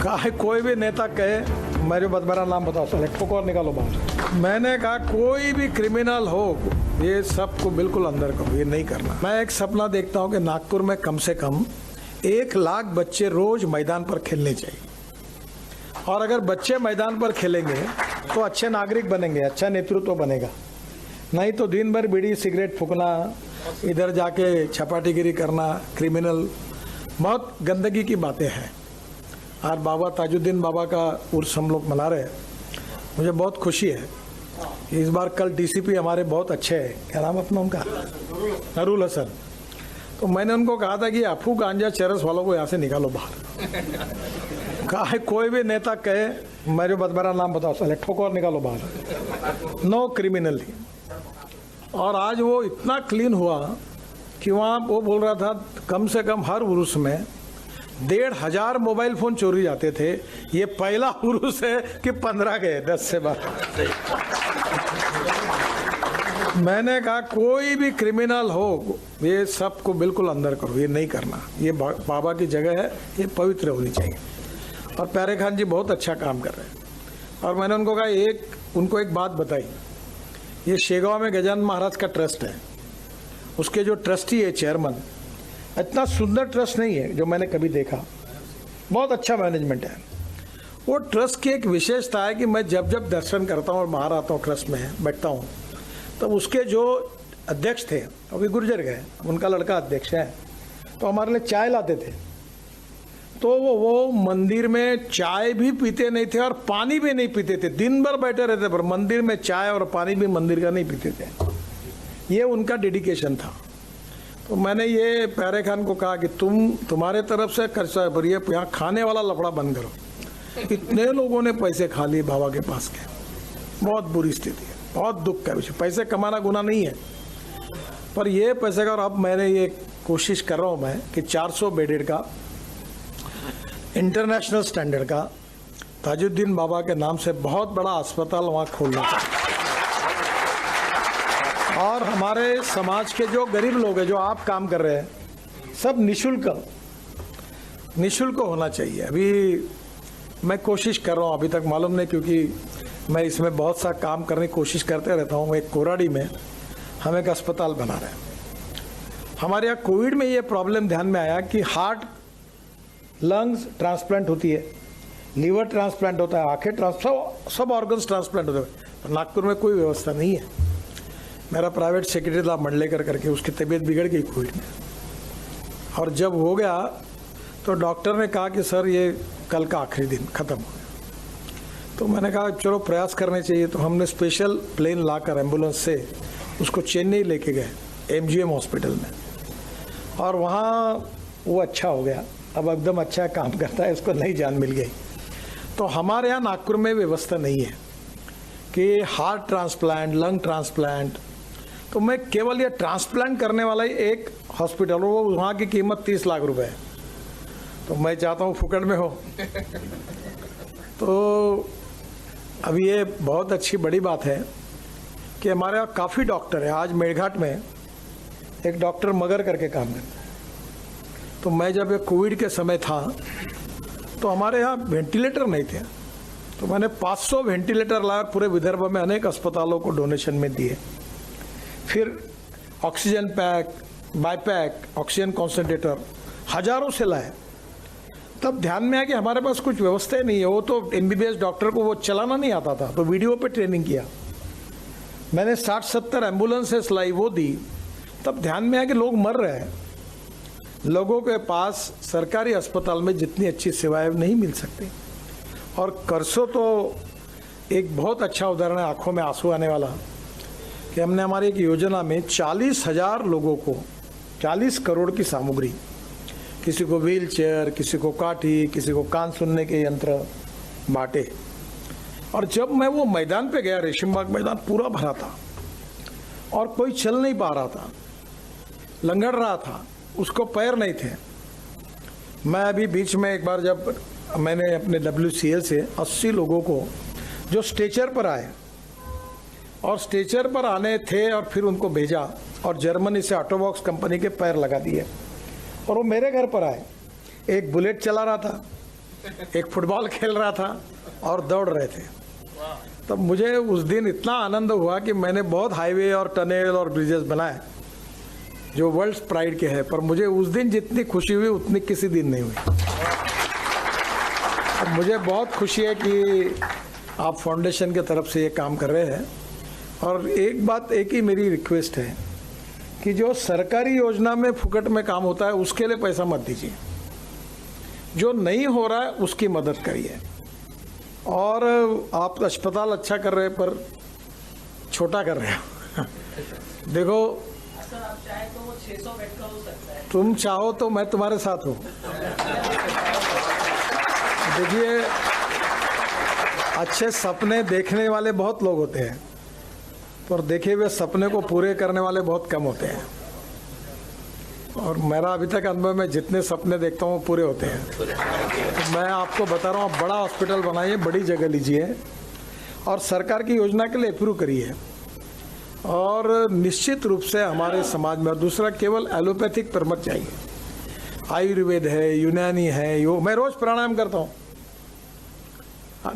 कहा कोई भी नेता कहे मेरा नाम बताओ, साले ठोको और निकालो बाहर। मैंने कहा कोई भी क्रिमिनल हो ये सबको बिल्कुल अंदर करो, ये नहीं करना। मैं एक सपना देखता हूँ कि नागपुर में कम से कम 1 लाख बच्चे रोज मैदान पर खेलने चाहिए, और अगर बच्चे मैदान पर खेलेंगे तो अच्छे नागरिक बनेंगे, अच्छा नेतृत्व बनेगा। नहीं तो दिन भर बीड़ी सिगरेट फूकना, इधर जाके छपाटीगिरी करना, क्रिमिनल, बहुत गंदगी की बातें हैं। आज बाबा ताजुद्दीन बाबा का उर्स हम लोग मना रहे हैं, मुझे बहुत खुशी है। इस बार कल डीसीपी हमारे बहुत अच्छे हैं, क्या नाम अपना उनका, नरूल हसन। तो मैंने उनको कहा था कि अफू गांजा चरस वालों को यहाँ से निकालो बाहर। कहा कोई भी नेता कहे मेरा नाम बताओ, साले ठोको और निकालो बाहर, नो क्रिमिनल। और आज वो इतना क्लीन हुआ कि वहाँ वो बोल रहा था कम से कम हर उर्स में 1,500 मोबाइल फ़ोन चोरी जाते थे। ये पहला उर्स है कि 15 गए 10 से 12। मैंने कहा कोई भी क्रिमिनल हो ये सबको बिल्कुल अंदर करो, ये नहीं करना। ये बाबा की जगह है, ये पवित्र होनी चाहिए। और प्यारे खान जी बहुत अच्छा काम कर रहे हैं। और मैंने उनको कहा उनको एक बात बताई, ये शेगांव में गजानन महाराज का ट्रस्ट है, उसके जो ट्रस्टी है चेयरमैन, इतना सुंदर ट्रस्ट नहीं है जो मैंने कभी देखा, बहुत अच्छा मैनेजमेंट है। वो ट्रस्ट की एक विशेषता है कि मैं जब जब दर्शन करता हूँ और बाहर आता हूँ, ट्रस्ट में बैठता हूँ, तब उसके जो अध्यक्ष थे अभी गुर्जर गए, उनका लड़का अध्यक्ष है, तो हमारे लिए चाय लाते थे। तो वो मंदिर में चाय भी पीते नहीं थे और पानी भी नहीं पीते थे, दिन भर बैठे रहते, पर मंदिर में चाय और पानी भी मंदिर का नहीं पीते थे। ये उनका डेडिकेशन था। तो मैंने ये प्यारे खान को कहा कि तुम्हारे तरफ से खर्चा है, पर ये यहाँ खाने वाला लफड़ा बंद करो। इतने लोगों ने पैसे खा लिए बाबा के पास के, बहुत बुरी स्थिति है, बहुत दुख का विषय। पैसे कमाना गुनाह नहीं है, पर ये पैसे का, और अब मैंने ये कोशिश कर रहा हूँ मैं कि 400 बेडेड का इंटरनेशनल स्टैंडर्ड का ताजुद्दीन बाबा के नाम से बहुत बड़ा अस्पताल वहाँ खोलना चाहिए। और हमारे समाज के जो गरीब लोग हैं, जो आप काम कर रहे हैं, सब निःशुल्क होना चाहिए। अभी मैं कोशिश कर रहा हूँ, अभी तक मालूम नहीं, क्योंकि मैं इसमें बहुत सा काम करने की कोशिश करते रहता हूँ। एक कोराडी में हम एक अस्पताल बना रहे हैं। हमारे यहाँ कोविड में ये प्रॉब्लम ध्यान में आया कि हार्ट, लंग्स ट्रांसप्लांट होती है, लीवर ट्रांसप्लांट होता है, आंखें सब ऑर्गन्स ट्रांसप्लांट होते हैं, पर नागपुर में कोई व्यवस्था नहीं है। मेरा प्राइवेट सेक्रेटरी था मंडलेकर करके, उसकी तबीयत बिगड़ गई कोविड में, और जब हो गया तो डॉक्टर ने कहा कि सर ये कल का आखिरी दिन ख़त्म हो गया। तो मैंने कहा चलो प्रयास करने चाहिए। तो हमने स्पेशल प्लेन लाकर एम्बुलेंस से उसको चेन्नई लेके गए MGM हॉस्पिटल में, और वहाँ वो अच्छा हो गया, अब एकदम अच्छा काम करता है, उसको नई जान मिल गई। तो हमारे यहाँ नागपुर में व्यवस्था नहीं है कि हार्ट ट्रांसप्लांट, लंग ट्रांसप्लांट, तो मैं केवल ये ट्रांसप्लांट करने वाला ही एक हॉस्पिटल, वो वहाँ की कीमत 30 लाख रुपए है। तो मैं चाहता हूँ फुकट में हो। तो अब ये बहुत अच्छी बड़ी बात है कि हमारे यहाँ काफ़ी डॉक्टर है। आज मेड़घाट में एक डॉक्टर मगर करके काम करता है। तो मैं जब ये कोविड के समय था तो हमारे यहाँ वेंटिलेटर नहीं थे, तो मैंने 500 वेंटिलेटर लाया, पूरे विदर्भ में अनेक अस्पतालों को डोनेशन में दिए। फिर ऑक्सीजन पैक, बाईपैक, ऑक्सीजन कॉन्सेंट्रेटर हजारों से लाए। तब ध्यान में आया कि हमारे पास कुछ व्यवस्था ही नहीं है। वो तो MBBS डॉक्टर को वो चलाना नहीं आता था, तो वीडियो पे ट्रेनिंग किया। मैंने 60-70 एम्बुलेंसेस लाई, वो दी। तब ध्यान में आया कि लोग मर रहे हैं, लोगों के पास सरकारी अस्पताल में जितनी अच्छी सेवाएं नहीं मिल सकती। और करसो तो एक बहुत अच्छा उदाहरण है, आंखों में आंसू आने वाला, कि हमने हमारी एक योजना में 40,000 लोगों को 40 करोड़ की सामग्री, किसी को व्हील चेयर, किसी को काठी, किसी को कान सुनने के यंत्र बांटे। और जब मैं वो मैदान पे गया, रेशमबाग मैदान पूरा भरा था और कोई चल नहीं पा रहा था, लंगड़ रहा था, उसको पैर नहीं थे। मैं अभी बीच में एक बार जब मैंने अपने WCL से 80 लोगों को जो स्ट्रेचर पर आए, और स्ट्रेचर पर आने थे, और फिर उनको भेजा, और जर्मनी से ऑटोबॉक्स कंपनी के पैर लगा दिए, और वो मेरे घर पर आए। एक बुलेट चला रहा था, एक फुटबॉल खेल रहा था और दौड़ रहे थे। तब मुझे उस दिन इतना आनंद हुआ कि मैंने बहुत हाईवे और टनल और ब्रिजेस बनाए जो वर्ल्ड प्राइड के हैं, पर मुझे उस दिन जितनी खुशी हुई उतनी किसी दिन नहीं हुई। अब मुझे बहुत खुशी है कि आप फाउंडेशन के तरफ से ये काम कर रहे हैं। और एक ही मेरी रिक्वेस्ट है कि जो सरकारी योजना में फुकट में काम होता है उसके लिए पैसा मत दीजिए, जो नहीं हो रहा है उसकी मदद करिए। और आप अस्पताल अच्छा कर रहे हैं पर छोटा कर रहे हो। देखो सर, आप चाहे तो वो 600 बेड का हो सकता है। तुम चाहो तो मैं तुम्हारे साथ हूँ। देखिए, अच्छे सपने देखने वाले बहुत लोग होते हैं पर देखे हुए सपने को पूरे करने वाले बहुत कम होते हैं। और मेरा अभी तक अनुभव में जितने सपने देखता हूँ पूरे होते हैं। तो मैं आपको बता रहा हूँ, आप बड़ा हॉस्पिटल बनाइए, बड़ी जगह लीजिए और सरकार की योजना के लिए अप्रूव करिए। और निश्चित रूप से हमारे समाज में, और दूसरा केवल एलोपैथिक पर मत जाइए। आयुर्वेद है, यूनानी है, योग। मैं रोज प्राणायाम करता हूँ।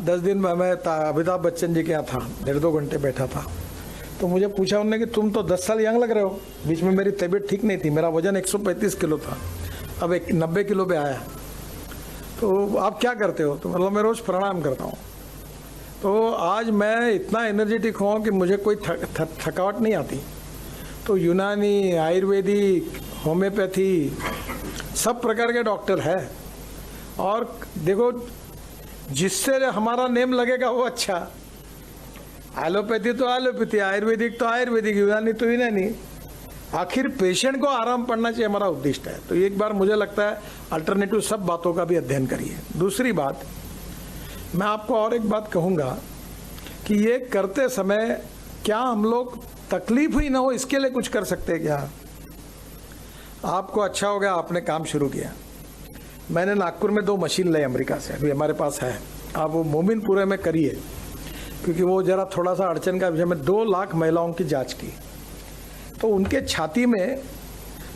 10 दिन में मैं अमिताभ बच्चन जी के यहाँ था, 1.5-2 घंटे बैठा था। तो मुझे पूछा उन्होंने कि तुम तो 10 साल यंग लग रहे हो। बीच में मेरी तबीयत ठीक नहीं थी, मेरा वजन 135 किलो था, अब 90 किलो पे आया। तो आप क्या करते हो? तो मतलब मैं रोज़ प्राणायाम करता हूँ। तो आज मैं इतना एनर्जेटिक हूँ कि मुझे कोई थकावट नहीं आती। तो यूनानी, आयुर्वेदिक, होम्योपैथी, सब प्रकार के डॉक्टर है। और देखो, जिससे हमारा नेम लगेगा वो अच्छा। एलोपैथी तो एलोपैथी, आयुर्वेदिक तो आयुर्वेदिक, यूनानी तो यूनानी। आखिर पेशेंट को आराम पड़ना चाहिए, हमारा उद्देश्य है। तो एक बार मुझे लगता है अल्टरनेटिव सब बातों का भी अध्ययन करिए। दूसरी बात, मैं आपको और एक बात कहूँगा कि ये करते समय क्या हम लोग तकलीफ ही ना हो इसके लिए कुछ कर सकते हैं क्या? आपको अच्छा हो गया, आपने काम शुरू किया। मैंने नागपुर में 2 मशीन लाई अमेरिका से, अभी हमारे पास है। आप वो मोमिनपुरे में करिए, क्योंकि वो ज़रा थोड़ा सा अड़चन का विषय में 2 लाख महिलाओं की जांच की। तो उनके छाती में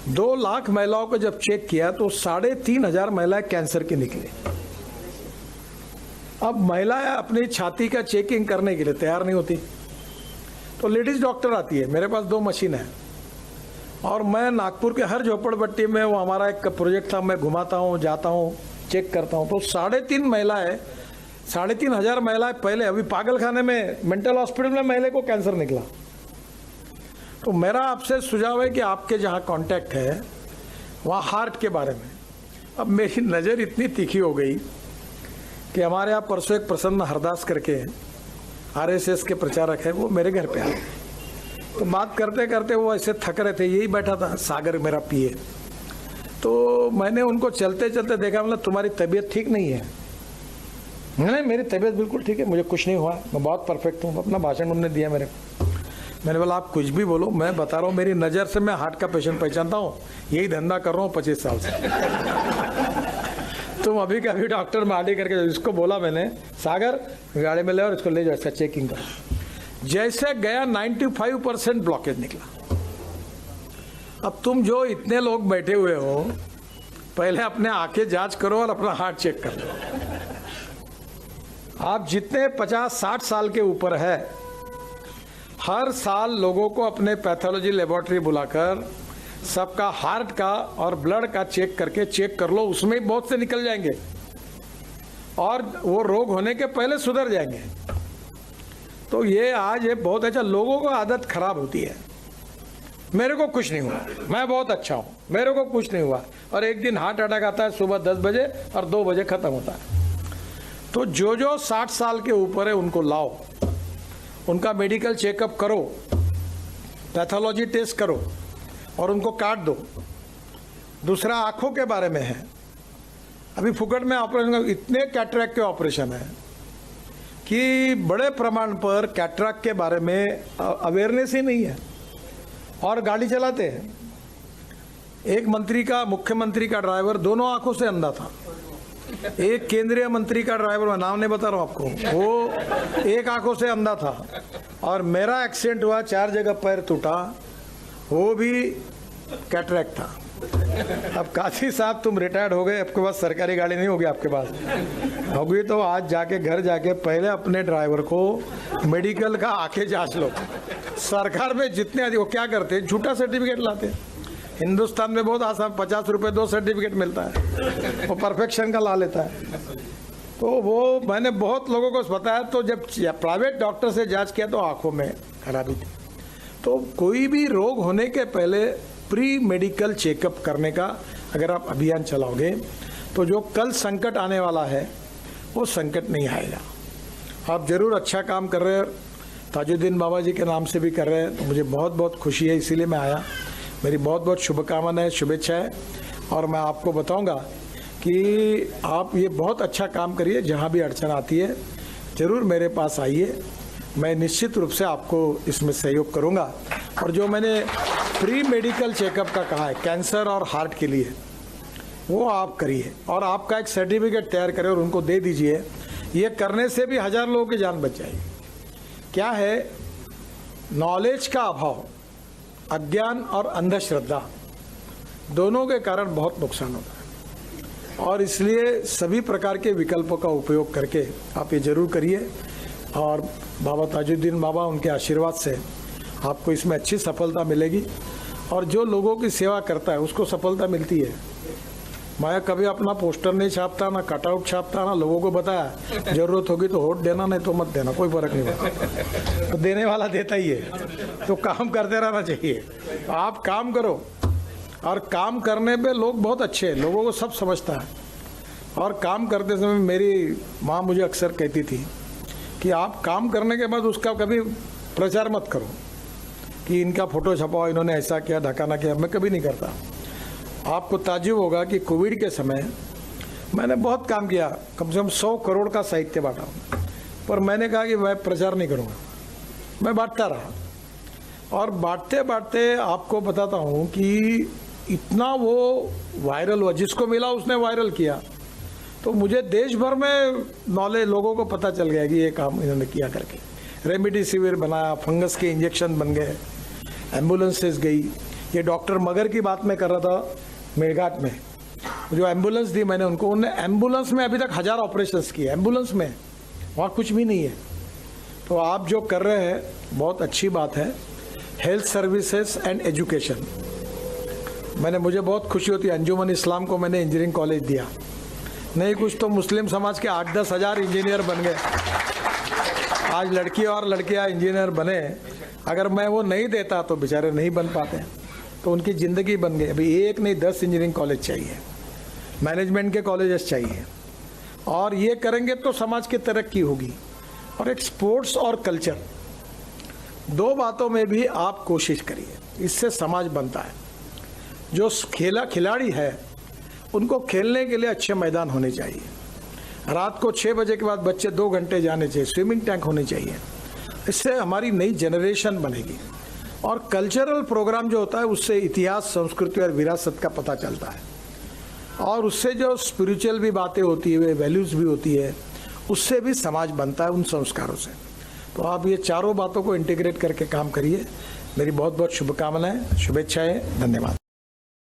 2 लाख महिलाओं को जब चेक किया तो 3,500 महिलाएं कैंसर की निकली। अब महिलाएं अपनी छाती का चेकिंग करने के लिए तैयार नहीं होती, तो लेडीज डॉक्टर आती है। मेरे पास 2 मशीन है और मैं नागपुर के हर झोपड़पट्टी में, वो हमारा एक प्रोजेक्ट था, मैं घुमाता हूँ, जाता हूँ, चेक करता हूँ। तो 3,500 महिलाएं पहले, अभी पागल खाने में, मेंटल हॉस्पिटल में महिला को कैंसर निकला। तो मेरा आपसे सुझाव है कि आपके जहाँ कांटेक्ट है वहाँ हार्ट के बारे में। अब मेरी नज़र इतनी तीखी हो गई कि हमारे यहाँ परसों एक प्रसन्न हरदास करके RSS के प्रचारक है, वो मेरे घर पे आए। तो बात करते करते वो ऐसे थक रहे थे, यही बैठा था सागर, मेरा PA। तो मैंने उनको चलते चलते देखा, मतलब तुम्हारी तबीयत ठीक नहीं है? नहीं, मेरी तबीयत बिल्कुल ठीक है, मुझे कुछ नहीं हुआ, मैं बहुत परफेक्ट हूँ। अपना भाषण उन्होंने दिया मेरे को। मैंने बोला आप कुछ भी बोलो, मैं बता रहा हूँ मेरी नज़र से मैं हार्ट का पेशेंट पहचानता हूँ, यही धंधा कर रहा हूँ 25 साल से। तुम अभी का अभी डॉक्टर में आडी करके, इसको बोला मैंने, सागर गाड़ी में ले और इसको ले जाओ, इसका चेकिंग करो। जैसे गया 95% ब्लॉकेज निकला। अब तुम जो इतने लोग बैठे हुए हो, पहले अपने आंखें जांच करो और अपना हार्ट चेक कर लो। आप जितने 50-60 साल के ऊपर है, हर साल लोगों को अपने पैथोलॉजी लेबोरेटरी बुलाकर सबका हार्ट का और ब्लड का चेक करके चेक कर लो, उसमें ही बहुत से निकल जाएंगे और वो रोग होने के पहले सुधर जाएंगे। तो ये आज ये बहुत अच्छा, लोगों को आदत खराब होती है, मेरे को कुछ नहीं हुआ, मैं बहुत अच्छा हूँ, मेरे को कुछ नहीं हुआ, और एक दिन हार्ट अटैक आता है सुबह 10 बजे और 2 बजे खत्म होता है। तो जो 60 साल के ऊपर है उनको लाओ, उनका मेडिकल चेकअप करो, पैथोलॉजी टेस्ट करो और उनको काट दो। दूसरा आंखों के बारे में है, अभी फुकट में ऑपरेशन, इतने कैटरैक्ट के ऑपरेशन है कि बड़े प्रमाण पर कैटरैक्ट के बारे में अवेयरनेस ही नहीं है और गाड़ी चलाते हैं। एक मंत्री का, मुख्यमंत्री का ड्राइवर दोनों आंखों से अंधा था, एक केंद्रीय मंत्री का ड्राइवर, मैं नाम नहीं बता रहा हूँ आपको, वो एक आंखों से अंधा था, और मेरा एक्सीडेंट हुआ, 4 जगह पैर टूटा, वो भी कैटरैक्ट था। अब काशी साहब तुम रिटायर्ड हो गए, आपके पास सरकारी गाड़ी नहीं होगी, आपके पास होगी तो आज जाके घर जाके पहले अपने ड्राइवर को मेडिकल का आके जांच लो। सरकार में जितने अधिक वो क्या करते हैं, झूठा सर्टिफिकेट लाते हैं। हिंदुस्तान में बहुत आसान, 50 रुपए 2 सर्टिफिकेट मिलता है, वो परफेक्शन का ला लेता है। तो वो मैंने बहुत लोगों को बताया, तो जब प्राइवेट डॉक्टर से जांच किया तो आंखों में खराबी थी। तो कोई भी रोग होने के पहले प्री मेडिकल चेकअप करने का अगर आप अभियान चलाओगे तो जो कल संकट आने वाला है वो संकट नहीं आएगा। आप जरूर अच्छा काम कर रहे हैं, ताजुद्दीन बाबा जी के नाम से भी कर रहे हैं, तो मुझे बहुत बहुत खुशी है, इसीलिए मैं आया। मेरी बहुत बहुत शुभकामनाएं, शुभेच्छाएं, और मैं आपको बताऊंगा कि आप ये बहुत अच्छा काम करिए। जहाँ भी अड़चन आती है ज़रूर मेरे पास आइए, मैं निश्चित रूप से आपको इसमें सहयोग करूंगा। और जो मैंने प्री मेडिकल चेकअप का कहा है कैंसर और हार्ट के लिए, वो आप करिए और आपका एक सर्टिफिकेट तैयार करें और उनको दे दीजिए। ये करने से भी 1000 लोगों की जान बच जाएगी। क्या है, नॉलेज का अभाव, अज्ञान और अंधश्रद्धा दोनों के कारण बहुत नुकसान होता है, और इसलिए सभी प्रकार के विकल्पों का उपयोग करके आप ये जरूर करिए। और बाबा ताजुद्दीन बाबा, उनके आशीर्वाद से आपको इसमें अच्छी सफलता मिलेगी, और जो लोगों की सेवा करता है उसको सफलता मिलती है। मैं कभी अपना पोस्टर नहीं छापता, ना कटआउट छापता, ना लोगों को बताया जरूरत होगी तो वोट देना, नहीं तो मत देना, कोई फर्क नहीं पड़ता, तो देने वाला देता ही है। तो काम करते रहना चाहिए। आप काम करो, और काम करने पे लोग बहुत अच्छे हैं, लोगों को सब समझता है। और काम करते समय मेरी माँ मुझे अक्सर कहती थी कि आप काम करने के बाद उसका कभी प्रचार मत करो कि इनका फोटो छपाओ, इन्होंने ऐसा किया, ढकाना किया। मैं कभी नहीं करता। आपको ताज्जुब होगा कि कोविड के समय मैंने बहुत काम किया, कम से कम 100 करोड़ का साहित्य बांटा, पर मैंने कहा कि मैं प्रचार नहीं करूँगा, मैं बांटता रहा। और बांटते बांटते आपको बताता हूँ कि इतना वो वायरल हुआ, जिसको मिला उसने वायरल किया। तो मुझे देश भर में नॉलेज, लोगों को पता चल गया कि ये काम इन्होंने किया करके। रेमडेसिविर बनाया, फंगस के इंजेक्शन बन गए, एम्बुलेंसेस गई। ये डॉक्टर मगर की बात मैं कर रहा था मेरघाट में, जो एम्बुलेंस दी मैंने उनको, उन्होंने एम्बुलेंस में अभी तक 1000 ऑपरेशंस किए, एम्बुलेंस में, वहाँ कुछ भी नहीं है। तो आप जो कर रहे हैं बहुत अच्छी बात है। हेल्थ सर्विसेज एंड एजुकेशन, मुझे बहुत खुशी होती है, अंजुमन इस्लाम को मैंने इंजीनियरिंग कॉलेज दिया, नहीं कुछ तो मुस्लिम समाज के 8-10 हज़ार इंजीनियर बन गए। आज लड़की और लड़कियां इंजीनियर बने, अगर मैं वो नहीं देता तो बेचारे नहीं बन पाते, तो उनकी ज़िंदगी बन गई। अभी 1 नहीं 10 इंजीनियरिंग कॉलेज चाहिए, मैनेजमेंट के कॉलेजेस चाहिए, और ये करेंगे तो समाज की तरक्की होगी। और एक स्पोर्ट्स और कल्चर, 2 बातों में भी आप कोशिश करिए, इससे समाज बनता है। जो खिलाड़ी है उनको खेलने के लिए अच्छे मैदान होने चाहिए। रात को 6 बजे के बाद बच्चे 2 घंटे जाने चाहिए, स्विमिंग टैंक होने चाहिए। इससे हमारी नई जनरेशन बनेगी। और कल्चरल प्रोग्राम जो होता है उससे इतिहास, संस्कृति और विरासत का पता चलता है, और उससे जो स्पिरिचुअल भी बातें होती है, वैल्यूज़ भी होती है, उससे भी समाज बनता है उन संस्कारों से। तो आप ये चारों बातों को इंटीग्रेट करके काम करिए। मेरी बहुत बहुत शुभकामनाएं, शुभेच्छाएं, धन्यवाद।